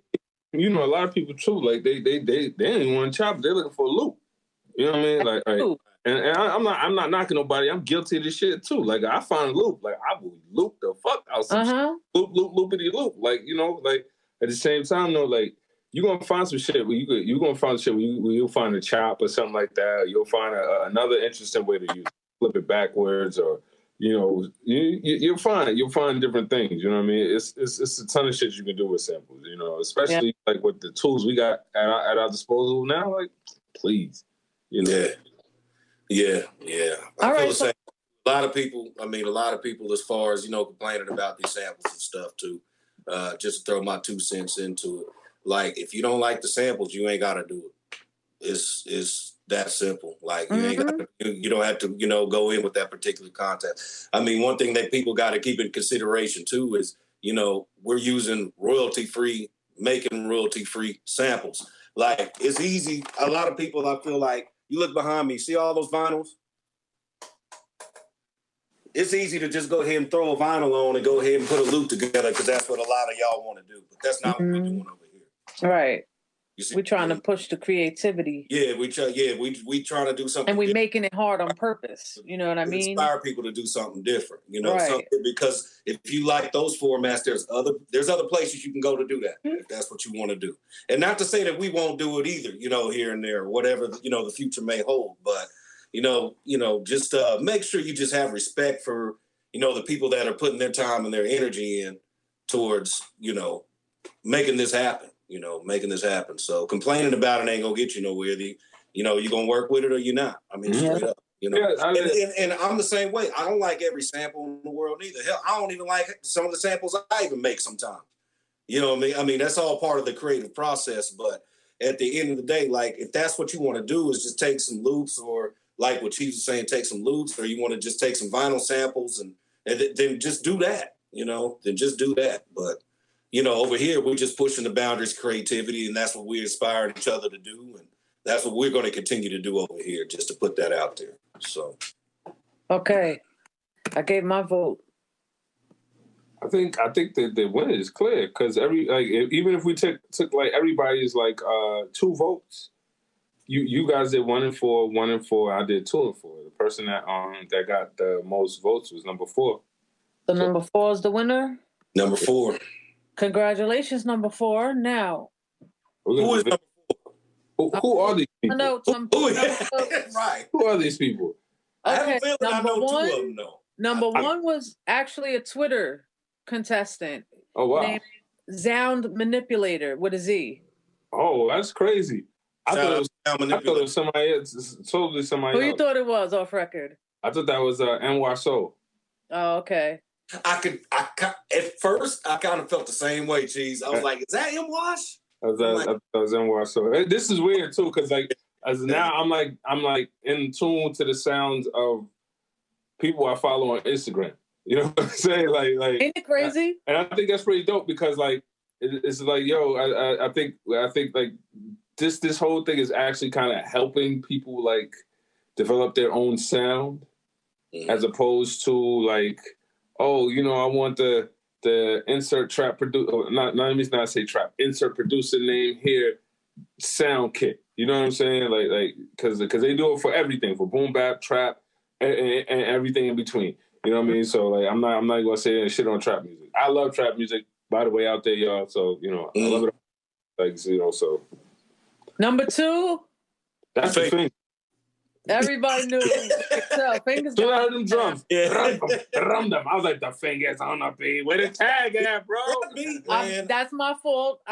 you know, a lot of people too, like they don't even want to chop it. They're looking for a loop. You know what I mean? Like and I'm not knocking nobody. I'm guilty of this shit too. Like I find a loop. Like I will loop the fuck out some shit. Loopity loop. Like, you know, like at the same time though, like you're gonna find some shit where you're gonna find shit where you'll find a chop or something like that. You'll find another interesting way to use it. Flip it backwards, or you know, you'll find different things. You know what I mean? It's a ton of shit you can do with samples. You know, especially like with the tools we got at our disposal now. Like, please, you know. Yeah. I feel the same. A lot of people, as far as, you know, complaining about these samples and stuff too. Just to throw my 2 cents into it. Like, if you don't like the samples, you ain't gotta do it. It's that simple. Like, you don't have to, you know, go in with that particular content. I mean, one thing that people got to keep in consideration too is, you know, we're using making royalty-free samples. Like, it's easy. A lot of people, I feel like, you look behind me, see all those vinyls? It's easy to just go ahead and throw a vinyl on and go ahead and put a loop together, because that's what a lot of y'all want to do. But that's not what we're doing over here. Right. We're trying to push the creativity. Yeah, we trying to do something. And we're making it hard on purpose. You know what I mean? Inspire people to do something different. You know, something, because if you like those formats, there's other places you can go to do that, if that's what you want to do. And not to say that we won't do it either, you know, here and there, whatever, you know, the future may hold. But, you know, just make sure you just have respect for, you know, the people that are putting their time and their energy in towards, you know, making this happen. So complaining about it ain't gonna get you nowhere. You know, you're gonna work with it or you're not. I mean, straight up. You know, and I'm the same way. I don't like every sample in the world either. Hell, I don't even like some of the samples I even make sometimes. You know what I mean? I mean, that's all part of the creative process. But at the end of the day, like, if that's what you want to do, is just take some loops, or like what Cheez was saying, take some loops, or you want to just take some vinyl samples and then just do that. You know, then just do that. But you know, over here, we're just pushing the boundaries of creativity, and that's what we're inspiring each other to do. And that's what we're going to continue to do over here, just to put that out there. So. Okay. I gave my vote. I think that the winner is clear, because even if we took like everybody's like 2 votes, you guys did 1 and 4, 1 and 4. I did 2 and 4. The person that got the most votes was number 4. So number 4 is the winner? Number 4. Congratulations, number 4. Now, who is number 4? Who are these people? Right. Who are these people? I have a feeling I know two of them, though. Number one was actually a Twitter contestant. Oh, wow. Named Sound Manipulator with a Z. Oh, that's crazy. I thought it was somebody else. Totally somebody else. Who you thought it was off record? I thought that was NY Soul. Oh, okay. At first, I kind of felt the same way, Cheese. I was like, is that NY? I thought it was NY Soul. This is weird, too, because, like, as now I'm like in tune to the sounds of people I follow on Instagram. You know what I'm saying? Like, ain't it crazy? And I think that's pretty dope because, like, it's like, yo, I think like this whole thing is actually kind of helping people like develop their own sound, as opposed to like, oh, you know, I want the insert trap producer, not say trap, insert producer name here, sound kit. You know what I'm saying? Like, because they do it for everything, for boom bap, trap, and everything in between. You know what I mean? So like, I'm not gonna say any shit on trap music. I love trap music, by the way, out there, y'all. So you know, I love it. Like, you know, so. Number two. That's the thing. Everybody knew. Fingers. So I heard them drums. Yeah. Rum them. I was like, the fingers on the beat. Where the tag at, bro? That's my fault.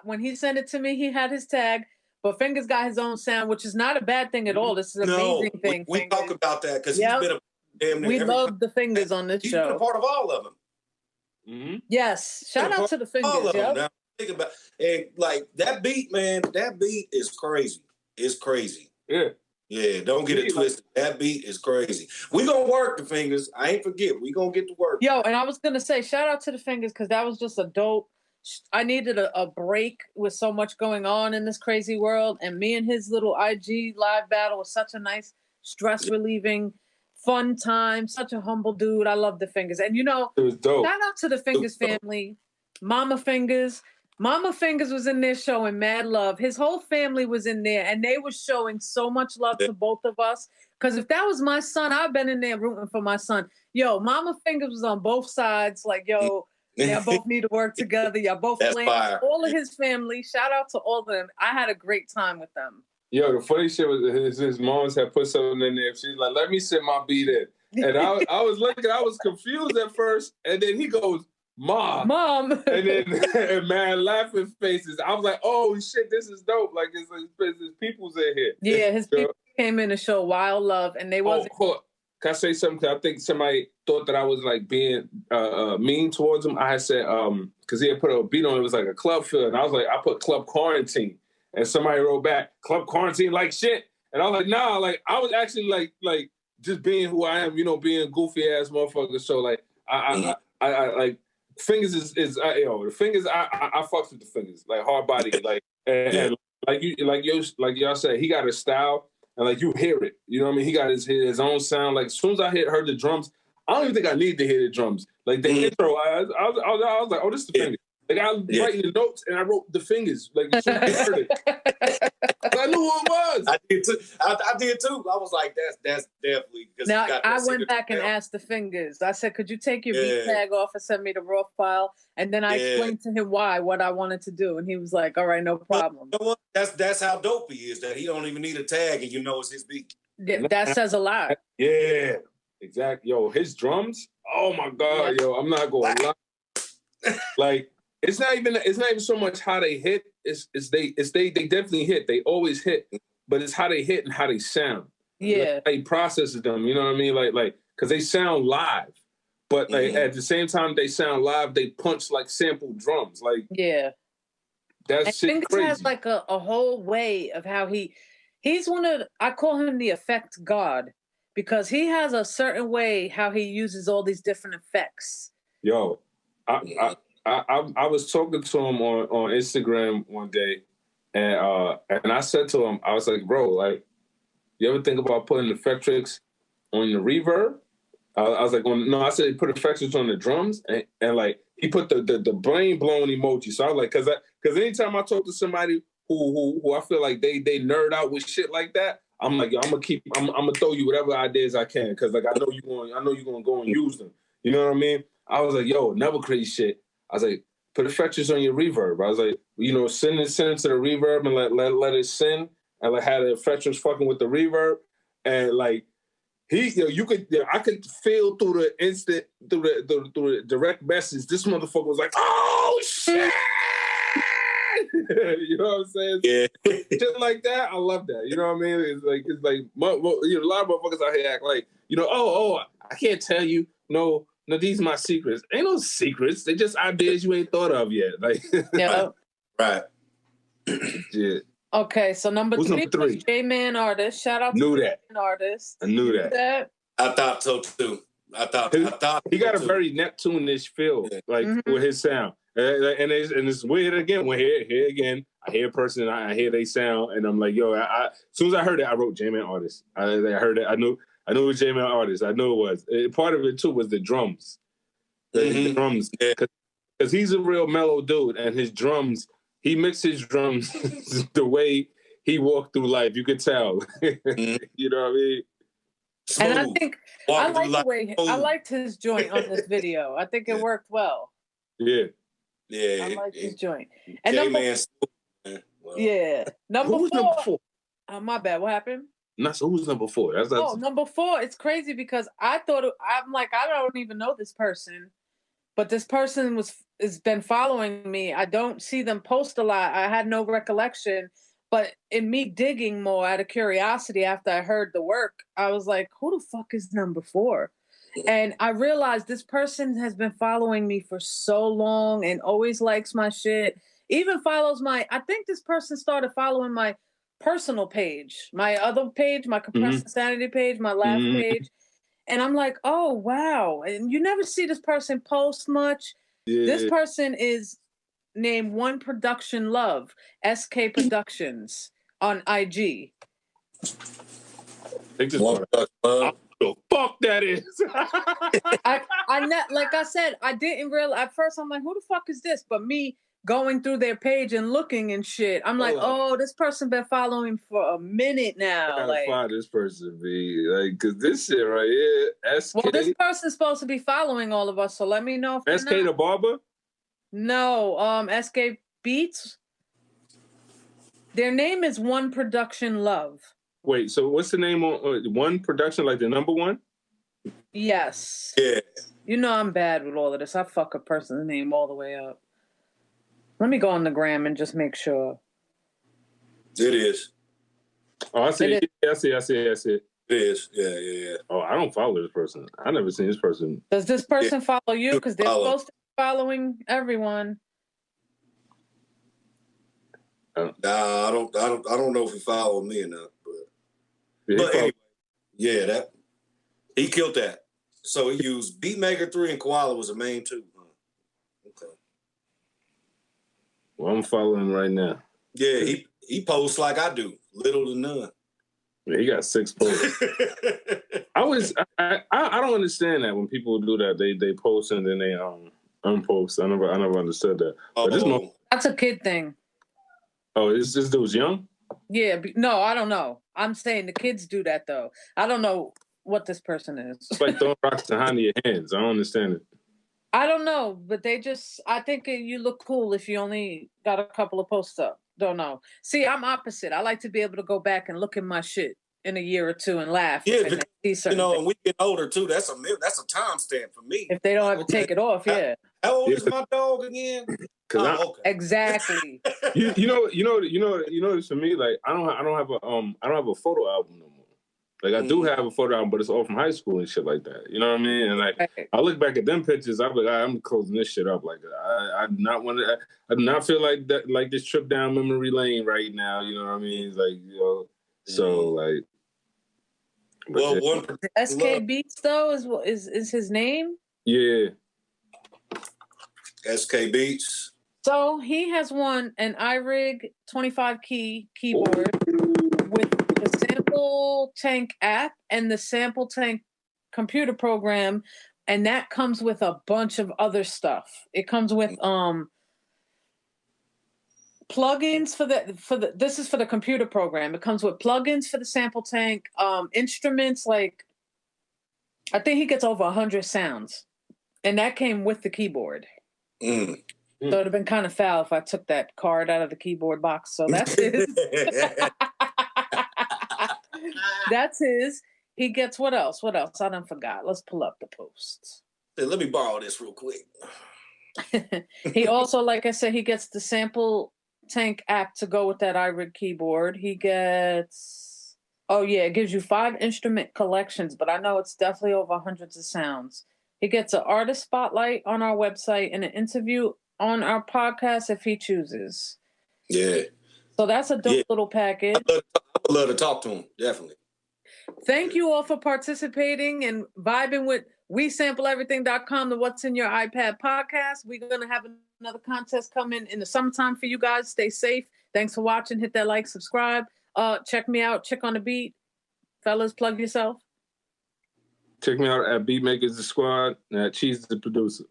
When he sent it to me, he had his tag. But Fingers got his own sound, which is not a bad thing at all. This is an amazing thing. We talk about that because he's been a damn near. We love the Fingers on this show. He's been a part of all of them. Mm-hmm. Yes. Shout out to the Fingers. All of them. Now, think about and like that beat, man. That beat is crazy. It's crazy. Yeah. Yeah, don't get it twisted. That beat is crazy. We gonna work the Fingers. I ain't forget. We gonna get to work. Yo, and I was gonna say shout out to the Fingers because that was just a dope. I needed a break with so much going on in this crazy world, and me and his little IG live battle was such a nice, stress relieving, fun time. Such a humble dude. I love the Fingers, and you know, it was dope. Shout out to the Fingers family, Mama Fingers. Mama Fingers was in there showing mad love. His whole family was in there, and they were showing so much love to both of us. Because if that was my son, I've been in there rooting for my son. Yo, Mama Fingers was on both sides. Like, yo, y'all both need to work together. Y'all both playing. All of his family. Shout out to all of them. I had a great time with them. Yo, the funny shit was his moms had put something in there. She's like, let me sit my beat in. And I was looking, I was confused at first. And then he goes, Mom. And then man laughing faces. I was like, oh shit, this is dope. Like his people's in here. Yeah, his people came in to show wild love, and they wasn't. Can I say something? I think somebody thought that I was like being mean towards him. I had said because he had put a beat on it was like a club feel, and I was like, I put Club Quarantine, and somebody wrote back Club Quarantine like shit, and I was like, nah, like I was actually like just being who I am, you know, being goofy ass motherfucker. So like I like. Fingers is the Fingers. I fucks with the Fingers like hard body like and like y'all said, he got a style and like you hear it. You know what I mean? He got his own sound. Like as soon as I heard the drums, I don't even think I need to hear the drums. Like the intro, I was like, oh, this is the Fingers. Like I was writing the notes and I wrote the Fingers. Like as soon as I heard it. I knew who it was. I did too. I did too. I was like, that's definitely. Now I went back and asked the Fingers. I said, could you take your beat tag off and send me the raw file? And then I explained to him what I wanted to do, and he was like, all right, no problem. You know what? That's how dope he is. That he don't even need a tag, and you know it's his beat. That says a lot. Yeah, exactly. Yo, his drums. Oh my God, yo, I'm not going to lie. Like. It's not even so much how they hit. They definitely hit. They always hit, but it's how they hit and how they sound. Yeah, like, they processes them. You know what I mean? Like because they sound live, but like at the same time they sound live, they punch like sample drums. Like that's shit crazy. Has like a whole way of how he's one of I call him the effect god because he has a certain way how he uses all these different effects. Yo, I was talking to him on Instagram one day, and I said to him, I was like, bro, like, you ever think about putting Effectrix on the reverb? I was like, no, I said put Effectrix on the drums, and like he put the brain blown emoji. So I was like, because anytime I talk to somebody who I feel like they nerd out with shit like that, I'm like, yo, I'm gonna throw you whatever ideas I can, because like I know you're gonna go and use them. You know what I mean? I was like, yo, never crazy shit. I was like, put Effectrix on your reverb. I was like, you know, send it to the reverb and let it send. and like had the effects was fucking with the reverb, and like I could feel through the direct message. This motherfucker was like, "Oh shit!" You know what I'm saying? Yeah. Just like that, I love that. You know what I mean? It's like a lot of motherfuckers out here act like, I can't tell you. No, these are my secrets. Ain't no secrets. They just ideas you ain't thought of yet. Like, yeah. Right. Yeah. Okay, so number Who's three number three? was J-Man Artist. Shout out to J-Man Artist. I knew that. I thought so too. I thought he got a very Neptune-ish feel, like with his sound. And it's weird again. When here again, I hear a person, I hear they sound, and I'm like, yo, as soon as I heard it, I wrote J-Man Artist. I heard it, I knew it was J-Man Artist. I knew it was. Part of it too was the drums. The drums. Because he's a real mellow dude, and his drums, he mixed his drums the way he walked through life. You could tell. You know what I mean? Smooth. And I think I liked his joint on this video. I think it worked well. Yeah. Yeah. I like his joint. And number four. Oh, my bad. What happened? So who's number 4? Number 4. It's crazy because I don't even know this person, but this person has been following me. I don't see them post a lot. I had no recollection, but in me digging more out of curiosity after I heard the work, I was like, who the fuck is number 4? And I realized this person has been following me for so long and always likes my shit. Even follows I think this person started following my personal page, my other page, my Compressed Insanity page, my last page. And I'm like, oh, wow. And you never see this person post much. Yeah. This person is named One Production Love, SK Productions on IG. The fuck that is. Like I said, I didn't realize at first. I'm like, who the fuck is this? But me going through their page and looking and shit, I'm like, oh, this person been following for a minute now. I gotta find this person, be like, cause this shit right here, SK. Well, this person's supposed to be following all of us, so let me know if SK the barber. No, SK Beats. Their name is One Production Love. Wait, so what's the name on One Production, like the number 1? Yes. Yeah. You know I'm bad with all of this. I fuck a person's name all the way up. Let me go on the gram and just make sure. It is. Oh, I see. I see. It is. Yeah. Oh, I don't follow this person. I never seen this person. Does this person follow you? Because they're supposed to be following everyone. Nah, I don't know if he followed me or not. But anyway, that he killed that. So he used Beatmaker 3 and Koala was the main 2. Okay. Well, I'm following right now. Yeah, he posts like I do, little to none. Yeah, he got 6 posts. I don't understand that when people do that. They post and then they unpost. I never understood that. That's a kid thing. Oh, is this dude's young? Yeah, no, I don't know. I'm saying the kids do that though. I don't know what this person is. It's like throwing rocks behind your hands. I don't understand it. I don't know, but I think you look cool if you only got a couple of posts up. Don't know. See, I'm opposite. I like to be able to go back and look at my shit in a year or two and laugh. Yeah, and and we get older too. That's a timestamp for me. If they don't ever take it off, yeah. How old is my dog again? Okay. Exactly. you know this for me. Like I don't have a photo album no more. Like I do have a photo album, but it's all from high school and shit like that. You know what I mean? And like I look back at them pictures, I'm like, I'm closing this shit up. Like I do not feel like that. Like this trip down memory lane right now. You know what I mean? It's like so like. Well, SK Beats though is his name. Yeah. SK Beats. So he has won an iRig 25 key keyboard with the Sample Tank app and the Sample Tank computer program, and that comes with a bunch of other stuff. It comes with plugins for the this is for the computer program. It comes with plugins for the Sample Tank, instruments, like I think he gets over 100 sounds, and that came with the keyboard. So it'd have been kind of foul if I took that card out of the keyboard box. So that's it. That's his. He gets what else? What else? I done forgot. Let's pull up the posts. Hey, let me borrow this real quick. He also, like I said, he gets the Sample Tank app to go with that iRig keyboard. He gets, oh yeah, it gives you 5 instrument collections, but I know it's definitely over hundreds of sounds. He gets an artist spotlight on our website and an interview on our podcast if he chooses. Yeah. So that's a dope little package. I would love to talk to him, definitely. Thank you all for participating and vibing with WeSampleEverything.com, the What's in Your iPad podcast. We're going to have another contest coming in the summertime for you guys. Stay safe. Thanks for watching. Hit that like, subscribe. Check me out. Check on the beat. Fellas, plug yourself. Check me out at Beatmakeristhesquad and at Cheez Da Producer.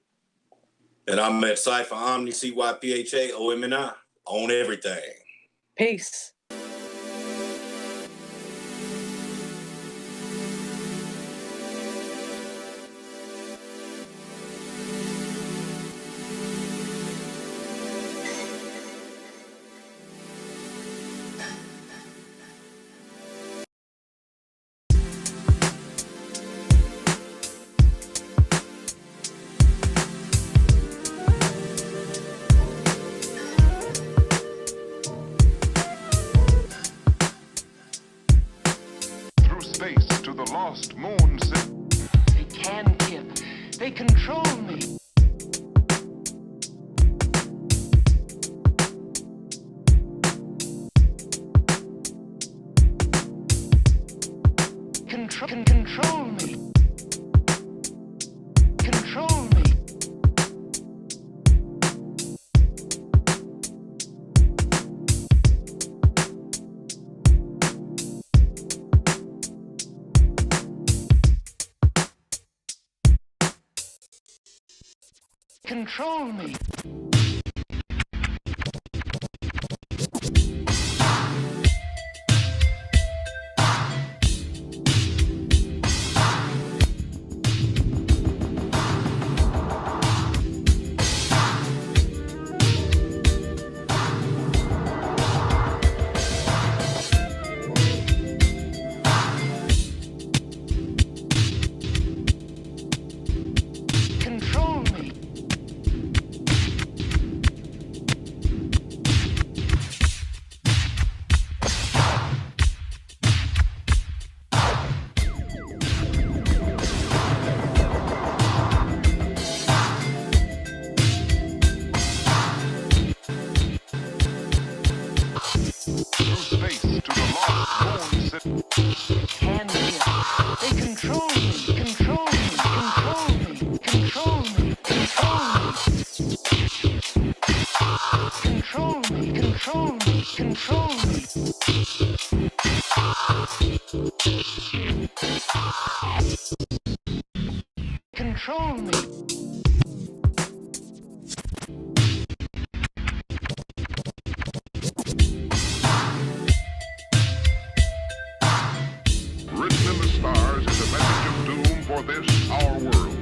And I'm at Cypha Omni, Cypha Omni, on everything. Peace. To the lost moon. They can give. They control me. Control me. Control me. Control me. Control me. Written in the stars is a message of doom for this, our world.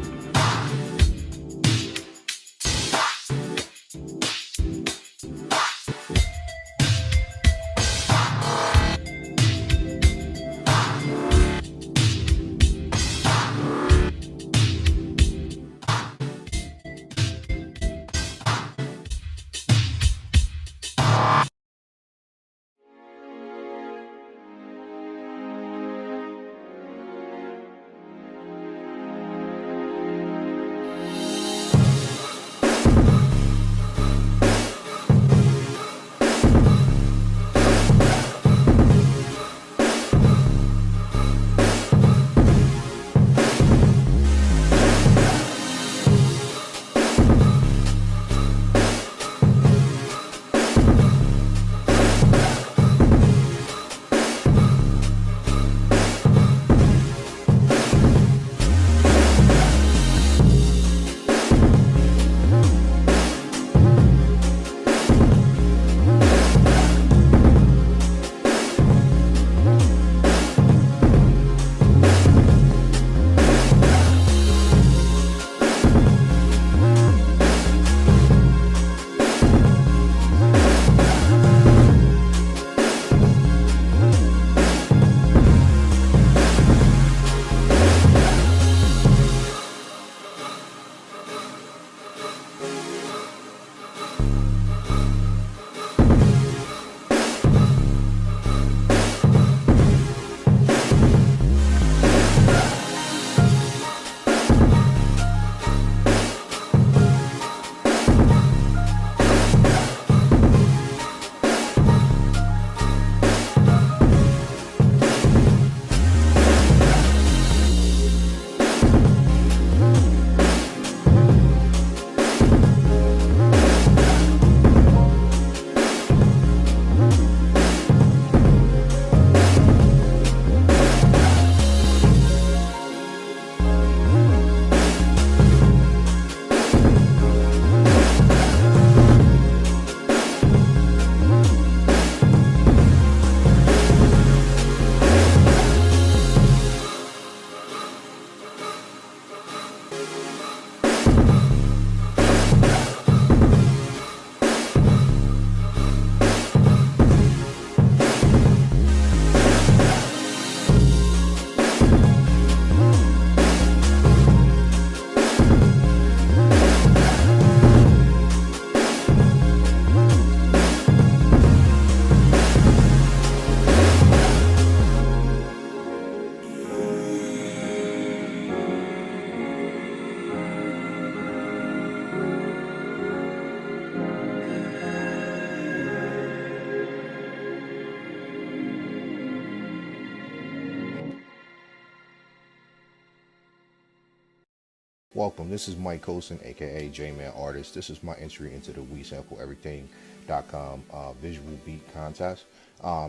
Welcome, this is Mike Coulson, aka J-Man Artist. This is my entry into the WeSampleEverything.com visual beat contest.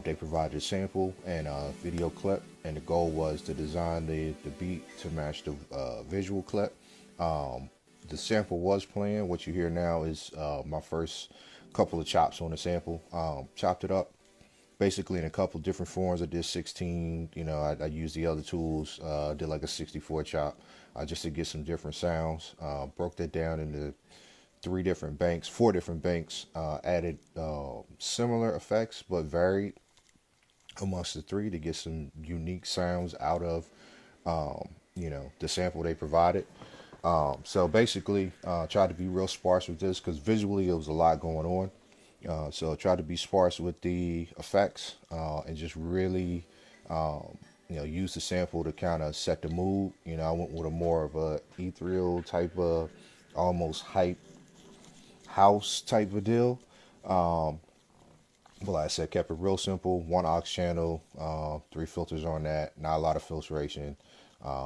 They provided a sample and a video clip, and the goal was to design the beat to match the visual clip. The sample was playing. What you hear now is my first couple of chops on the sample. Chopped it up basically in a couple different forms. I did 16, you know, I used the other tools, did like a 64 chop just to get some different sounds. Broke that down into four different banks, added similar effects but varied amongst the three to get some unique sounds out of, you know, the sample they provided. So basically, tried to be real sparse with this because visually it was a lot going on. So I tried to be sparse with the effects and just really, you know, use the sample to kind of set the mood. You know, I went with a more of a ethereal type of, almost hype house type of deal. But like I said, kept it real simple. One aux channel, 3 filters on that. Not a lot of filtration.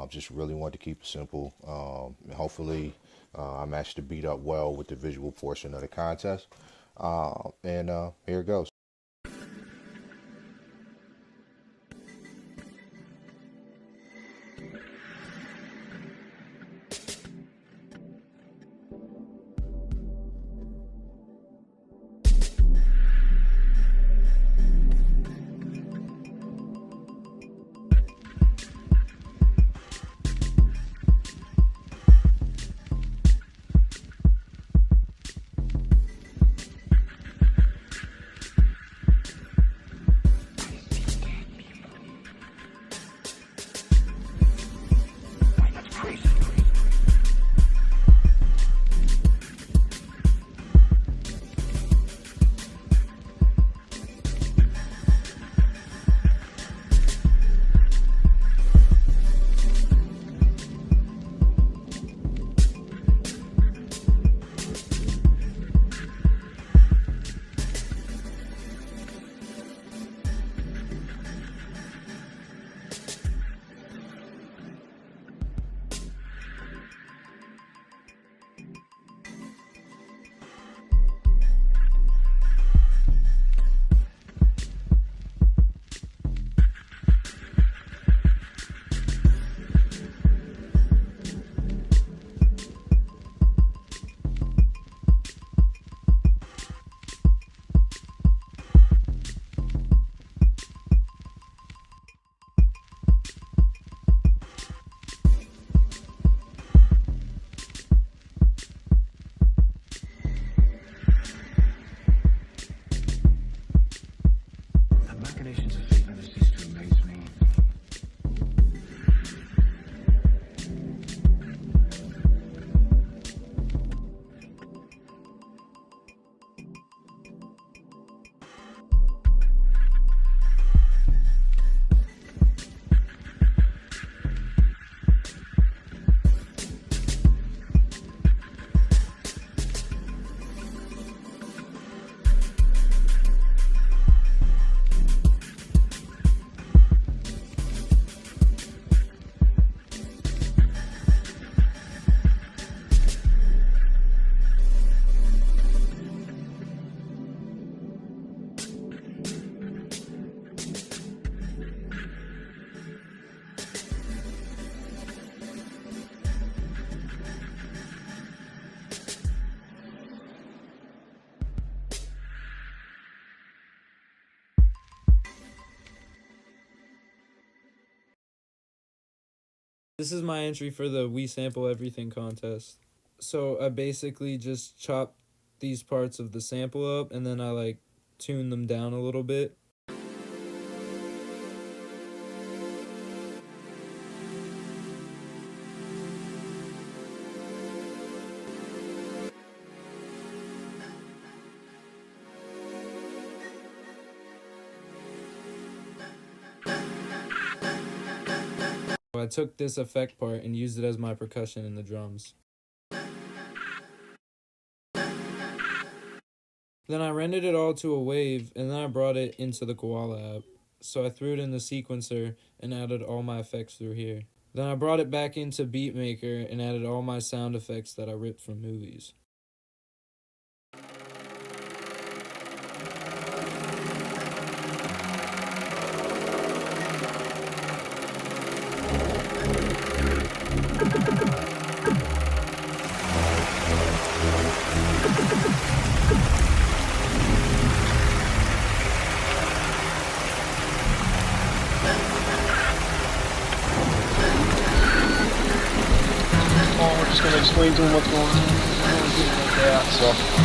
Just really wanted to keep it simple. And hopefully, I matched the beat up well with the visual portion of the contest. And here it goes. This is my entry for the We Sample Everything contest. So I basically just chopped these parts of the sample up and then I like tuned them down a little bit. I took this effect part and used it as my percussion in the drums. Then I rendered it all to a wave and then I brought it into the Koala app. So I threw it in the sequencer and added all my effects through here. Then I brought it back into Beatmaker and added all my sound effects that I ripped from movies. We're just going to explain to him what's going on. So